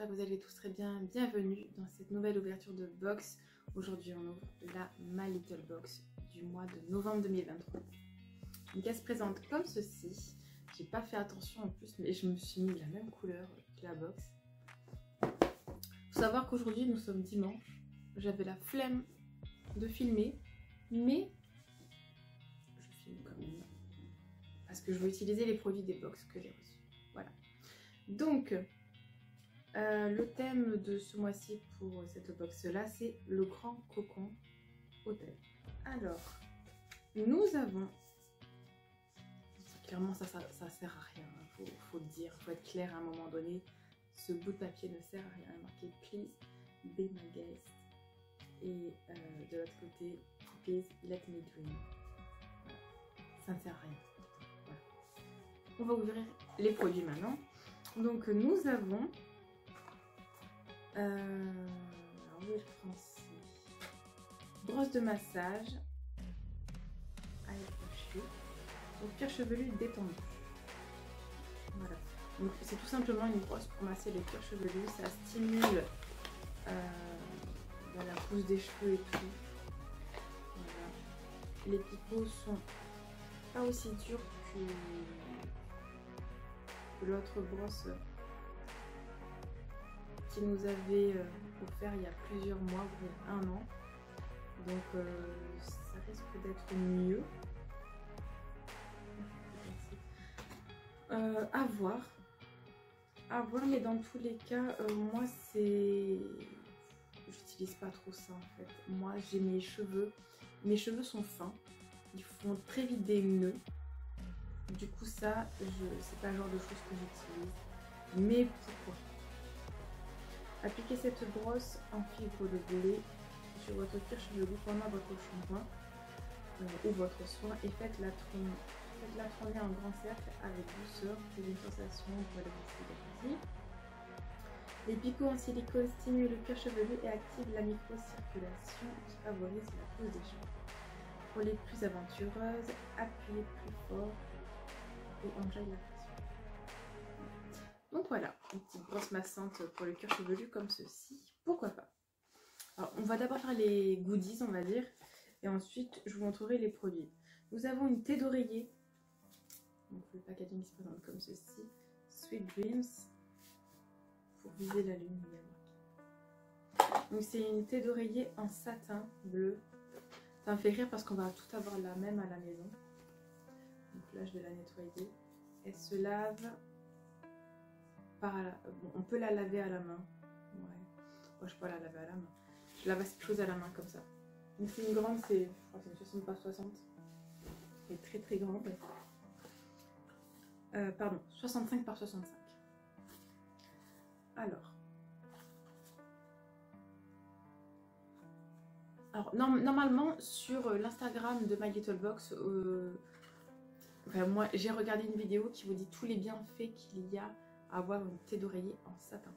j'espère que vous allez tous très bien. Bienvenue dans cette nouvelle ouverture de box. Aujourd'hui on ouvre la My Little Box du mois de novembre 2023. Donc elle se présente comme ceci. J'ai pas fait attention en plus, mais je me suis mis la même couleur que la box. Faut savoir qu'aujourd'hui nous sommes dimanche. J'avais la flemme de filmer, mais je filme quand même. Parce que je veux utiliser les produits des box que j'ai reçus. Voilà. Donc, le thème de ce mois-ci pour cette box-là, c'est le grand cocon hôtel. Alors, nous avons... Clairement, ça sert à rien, faut le dire, faut être clair à un moment donné. Ce bout de papier ne sert à rien. Il y a marqué « Please be my guest ». Et de l'autre côté, « Please let me dream ». Voilà. Ça ne sert à rien. Voilà. On va ouvrir les produits maintenant. Donc nous avons... alors je prends ici. Brosse de massage. Donc cuir chevelu détendu. Voilà. Donc c'est tout simplement une brosse pour masser le cuir chevelu. Ça stimule la pousse des cheveux et tout. Voilà. Les picots sont pas aussi durs que l'autre brosse qui nous avait offert il y a plusieurs mois, ou un an. Donc ça risque d'être mieux. À voir, mais dans tous les cas, moi c'est... J'utilise pas trop ça en fait. Moi j'ai mes cheveux sont fins, ils font très vite des nœuds. Du coup ça, c'est pas le genre de choses que j'utilise. Mais pourquoi? Appliquez cette brosse en fibre de blé sur votre cuir chevelu pendant votre shampoing ou votre soin et faites-la tourner en grand cercle avec douceur pour une sensation pour les boucles. Les picots en silicone stimulent le cuir chevelu et activent la microcirculation qui favorise la pousse des cheveux. Pour les plus aventureuses, appuyez plus fort et enjaille la pression. Donc voilà, une petite brosse massante pour le cuir chevelu comme ceci. Pourquoi pas? Alors, on va d'abord faire les goodies, on va dire, et ensuite je vous montrerai les produits. Nous avons une thé d'oreiller. Donc le packaging se présente comme ceci. Sweet Dreams. Pour viser la lune également. Donc c'est une thé d'oreiller en satin bleu. Ça me fait rire parce qu'on va tout avoir la même à la maison. Donc là je vais la nettoyer. Elle se lave par la... Bon, on peut la laver à la main. Ouais. Moi je peux pas la laver à la main. Je lave cette chose à la main comme ça. Donc c'est une grande, je crois que c'est une 60 par 60. Elle est très très grande. Pardon, 65 par 65. Alors normalement sur l'Instagram de My Little Box, enfin, moi j'ai regardé une vidéo qui vous dit tous les bienfaits qu'il y a à avoir une thé d'oreiller en satin.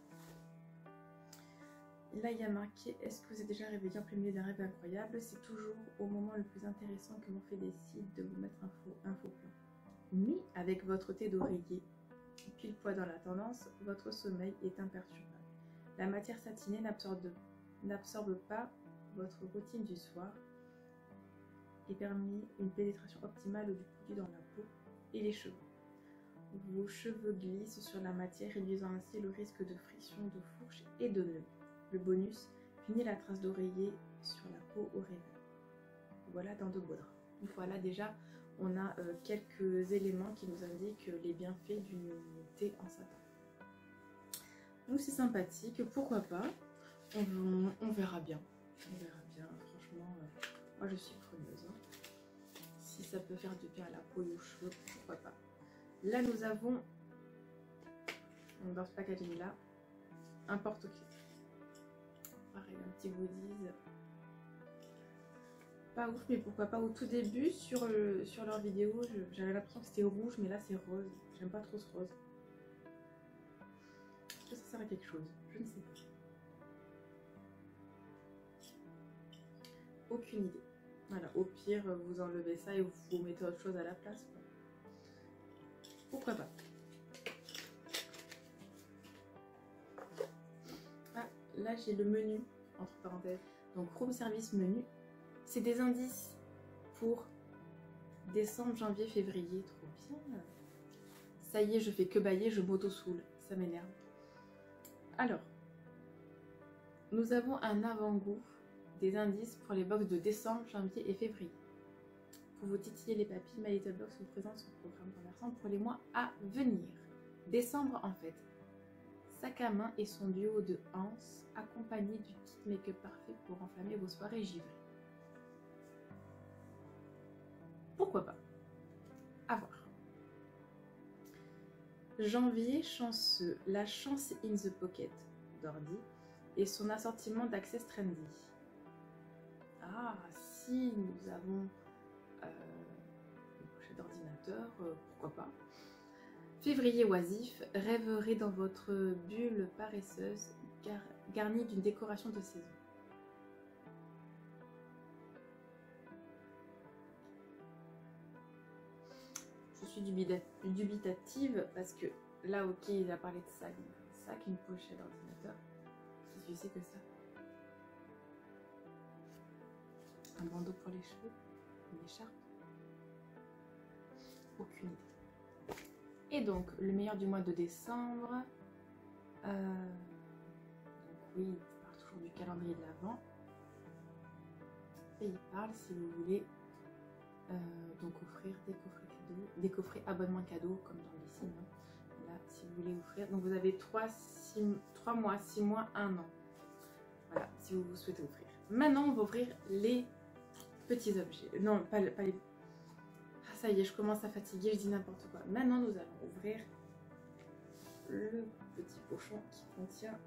Là il y a marqué: est-ce que vous êtes déjà réveillé en plein milieu d'un rêve incroyable? C'est toujours au moment le plus intéressant que l'on fait décide de vous mettre un faux plan. Mais avec votre thé d'oreiller pile poil dans la tendance, votre sommeil est imperturbable. La matière satinée n'absorbe pas votre routine du soir et permet une pénétration optimale du produit dans la peau et les cheveux. Vos cheveux glissent sur la matière, réduisant ainsi le risque de friction de fourche et de nœuds. Le bonus, finit la trace d'oreiller sur la peau au réveil. Voilà dans de beaux draps. Donc voilà, déjà on a quelques éléments qui nous indiquent les bienfaits d'une thé en satin. Donc c'est sympathique, pourquoi pas, on verra bien. On verra bien, franchement, moi je suis preneuse. Hein. Si ça peut faire du bien à la peau et aux cheveux, pourquoi pas. Là nous avons, dans ce packaging là, un porte-clés. Pareil, un petit goodies. Pas ouf, mais pourquoi pas. Au tout début sur leur vidéo, j'avais l'impression que c'était rouge, mais là c'est rose. J'aime pas trop ce rose. Est-ce que ça sert à quelque chose? Je ne sais pas. Aucune idée. Voilà, au pire, vous enlevez ça et vous mettez autre chose à la place, quoi. Pourquoi pas. là j'ai le menu, entre parenthèses. Donc room service menu. C'est des indices pour décembre, janvier, février. Trop bien. Ça y est, je fais que bailler, je m'auto-soule. Ça m'énerve. Alors, nous avons un avant-goût des indices pour les box de décembre, janvier et février. Pour vous titiller les papilles, My Little Box vous présente son programme commerçant pour les mois à venir. Décembre en fait. Sac à main et son duo de Hans, accompagné du kit make-up parfait pour enflammer vos soirées givrées. Pourquoi pas? À voir. Janvier chanceux, la chance in the pocket d'Ordi et son assortiment d'access trendy. Ah, si nous avons une pochette d'ordinateur, pourquoi pas. Février oisif, rêverez dans votre bulle paresseuse garnie d'une décoration de saison. Je suis dubitative parce que là, ok, il a parlé de sac, une pochette d'ordinateur. Qu'est-ce que c'est que ça? Un bandeau pour les cheveux? Une écharpe? Aucune idée. Et donc, le meilleur du mois de décembre. Donc oui, il parle toujours du calendrier de l'Avent. Et il parle, si vous voulez, donc offrir des coffrets abonnements cadeaux, comme dans les signes. Là, si vous voulez offrir. Donc vous avez 3 mois, 6 mois, 1 an. Voilà, si vous souhaitez offrir. Maintenant, on va ouvrir les petits objets. Non, pas les... Ah, ça y est, je commence à fatiguer, je dis n'importe quoi. Maintenant, nous allons ouvrir le petit pochon qui contient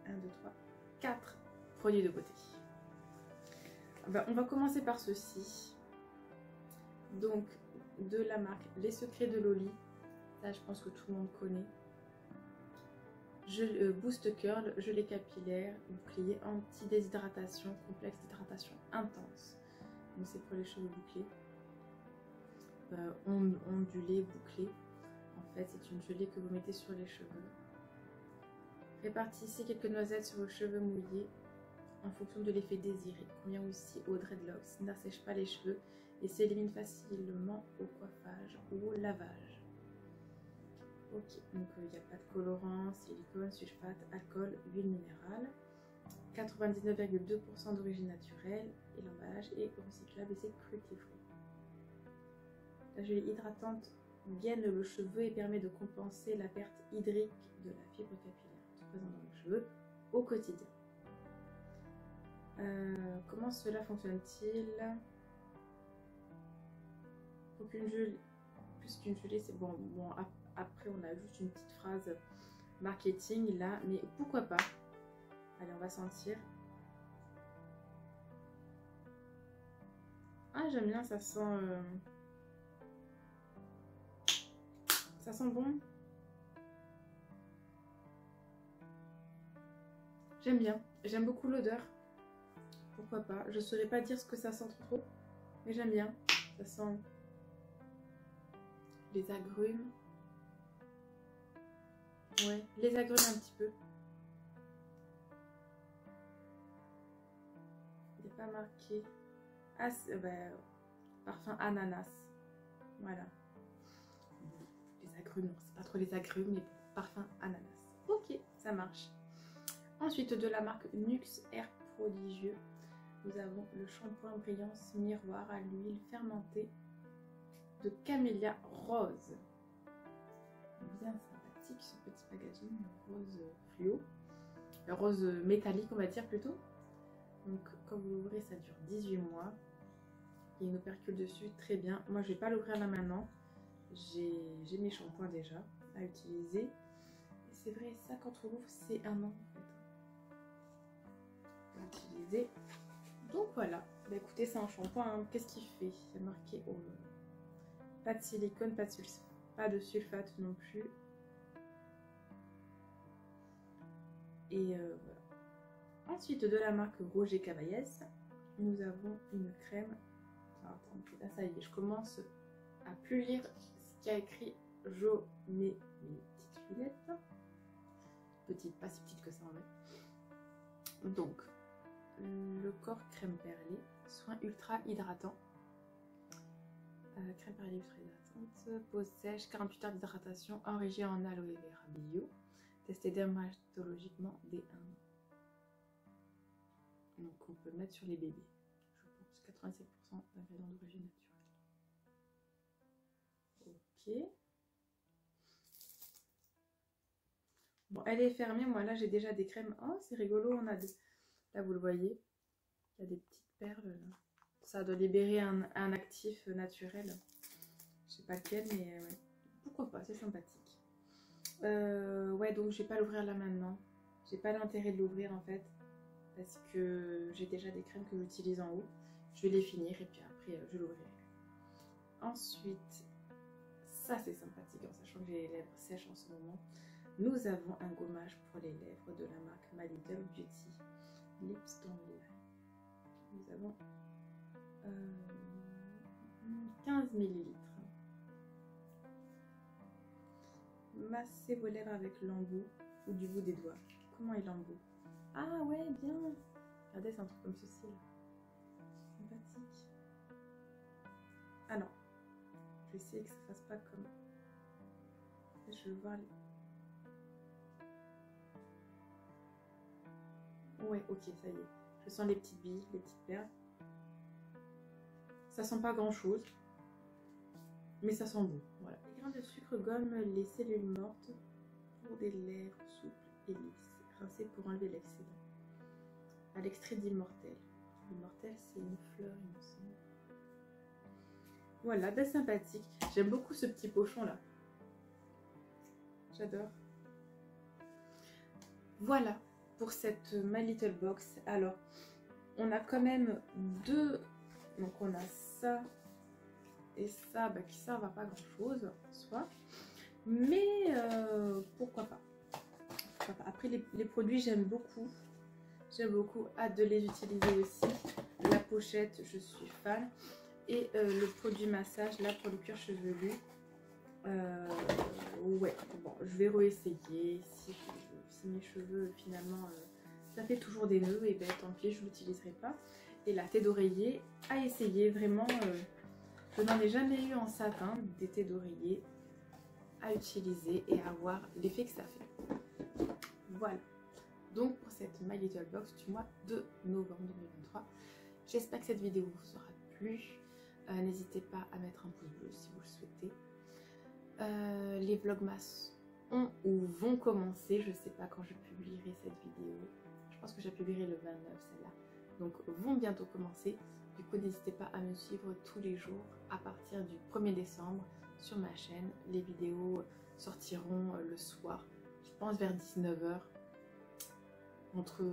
1, 2, 3, 4 produits de beauté. Ben, on va commencer par ceci. Donc, de la marque Les Secrets de Loli. Ça, je pense que tout le monde connaît. Boost Curl, gelée capillaire, bouclier anti-déshydratation, complexe d'hydratation intense. Donc, c'est pour les cheveux bouclés. Ondulé, bouclé. En fait, c'est une gelée que vous mettez sur les cheveux. Répartissez quelques noisettes sur vos cheveux mouillés en fonction de l'effet désiré. Convient aussi aux dreadlocks, n'assèche pas les cheveux et s'élimine facilement au coiffage ou au lavage. Ok, donc il n'y a pas de colorant, silicone, sulfate, alcool, huile minérale. 99,2% d'origine naturelle et l'emballage est recyclable et c'est cruelty-free. La gelée hydratante gaine le cheveu et permet de compenser la perte hydrique de la fibre capillaire présente dans le cheveu au quotidien. Comment cela fonctionne-t-il? Aucune gelée, plus qu'une gelée, c'est bon. Après, on a juste une petite phrase marketing là, mais pourquoi pas? Allez, on va sentir. Ah, j'aime bien, ça sent bon. J'aime bien, j'aime beaucoup l'odeur. Pourquoi pas? Je saurais pas dire ce que ça sent trop, mais j'aime bien. Ça sent les agrumes. Ouais, les agrumes un petit peu. Il n'est pas marqué. Ah, parfum ananas. Voilà. Les agrumes, non, c'est pas trop les agrumes, mais parfum ananas. Ok, ça marche. Ensuite, de la marque Nuxe Air Prodigieux, nous avons le shampoing Brillance Miroir à l'huile fermentée de camélia rose. Bien sympathique ce petit packaging, rose fluo, rose métallique on va dire plutôt. Donc quand vous l'ouvrez, ça dure 18 mois. Il y a une opercule dessus, très bien. Moi je vais pas l'ouvrir là maintenant. J'ai mes shampoings déjà à utiliser. C'est vrai, ça quand on l'ouvre c'est 1 an en fait. À utiliser. Donc voilà, bah, écoutez, c'est un shampoing, hein. Qu'est-ce qu'il fait? C'est marqué pas de silicone, pas de sulfate non plus. Et voilà. Ensuite, de la marque Roger Cavaillès, nous avons une crème. Alors, attends, là ça y est, je commence à plus lire ce qu'il y a écrit. Je mets mes petites lunettes. Petites, pas si petites que ça en fait. Donc, le corps crème perlée, soin ultra hydratant. Crème perlée ultra hydratante, pose sèche, 48 heures d'hydratation, enrichie en aloe vera bio, testé dermatologiquement dès 1 an. Donc on peut le mettre sur les bébés, je pense, 87% d'ingrédients d'origine naturelle. Ok. Bon, elle est fermée, moi là j'ai déjà des crèmes. Oh, c'est rigolo, on a des... Là vous le voyez, il y a des petites perles là. Ça doit libérer un actif naturel. Je sais pas lequel, mais ouais. Pourquoi pas, c'est sympathique. Ouais, donc je vais pas l'ouvrir là maintenant. J'ai pas l'intérêt de l'ouvrir en fait. Parce que j'ai déjà des crèmes que j'utilise en haut. Je vais les finir et puis après je l'ouvrirai. Ensuite, ça c'est sympathique en sachant que j'ai les lèvres sèches en ce moment. Nous avons un gommage pour les lèvres de la marque My Little Beauty. Lips Don't Lie. Nous avons 15 ml. Massez vos lèvres avec l'embout ou du bout des doigts. Comment est l'embout? Ah ouais, bien. Regardez, c'est un truc comme ceci. Sympathique. Ah non. Je vais essayer que ça fasse pas comme... Je veux voir les... Ouais, ok, ça y est. Je sens les petites billes, les petites perles. Ça sent pas grand chose. Mais ça sent bon. Voilà. Les grains de sucre gomment les cellules mortes pour des lèvres souples et lisses. Rincez pour enlever l'excédent. À l'extrait d'immortel. L'immortel, c'est une fleur, il me semble. Voilà, bien sympathique. J'aime beaucoup ce petit pochon là. J'adore. Voilà pour cette My Little Box. Alors, on a quand même deux. Donc, on a ça et ça, bah, qui servent à pas grand chose en soi. Mais pourquoi pas. Après, les produits, j'aime beaucoup. J'aime beaucoup, hâte de les utiliser aussi. La pochette, je suis fan. Et le produit massage, là, pour le cuir chevelu. Ouais, bon, je vais réessayer. Si mes cheveux, finalement, ça fait toujours des nœuds, et ben tant pis, je ne l'utiliserai pas. Et la tête d'oreiller, à essayer. Vraiment, je n'en ai jamais eu en satin, des têtes d'oreiller à utiliser et à voir l'effet que ça fait. Voilà. Donc pour cette My Little Box du mois de novembre 2023. J'espère que cette vidéo vous aura plu. N'hésitez pas à mettre un pouce bleu si vous le souhaitez. Les vlogmas ont ou vont commencer. Je ne sais pas quand je publierai cette vidéo. Je pense que je publierai le 29 celle-là. Donc vont bientôt commencer. Du coup n'hésitez pas à me suivre tous les jours à partir du 1er décembre sur ma chaîne. Les vidéos sortiront le soir. Je pense vers 19 h. Entre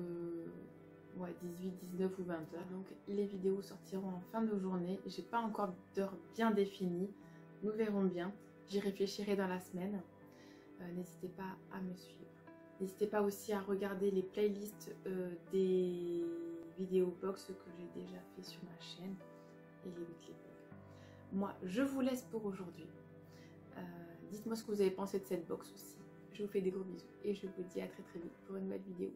18, 19 ou 20 h. Donc les vidéos sortiront en fin de journée. J'ai pas encore d'heure bien définie. Nous verrons bien. J'y réfléchirai dans la semaine. N'hésitez pas à me suivre. N'hésitez pas aussi à regarder les playlists des vidéos box que j'ai déjà fait sur ma chaîne et les weekly vlogs. Moi, je vous laisse pour aujourd'hui. Dites-moi ce que vous avez pensé de cette box aussi. Je vous fais des gros bisous et je vous dis à très vite pour une nouvelle vidéo.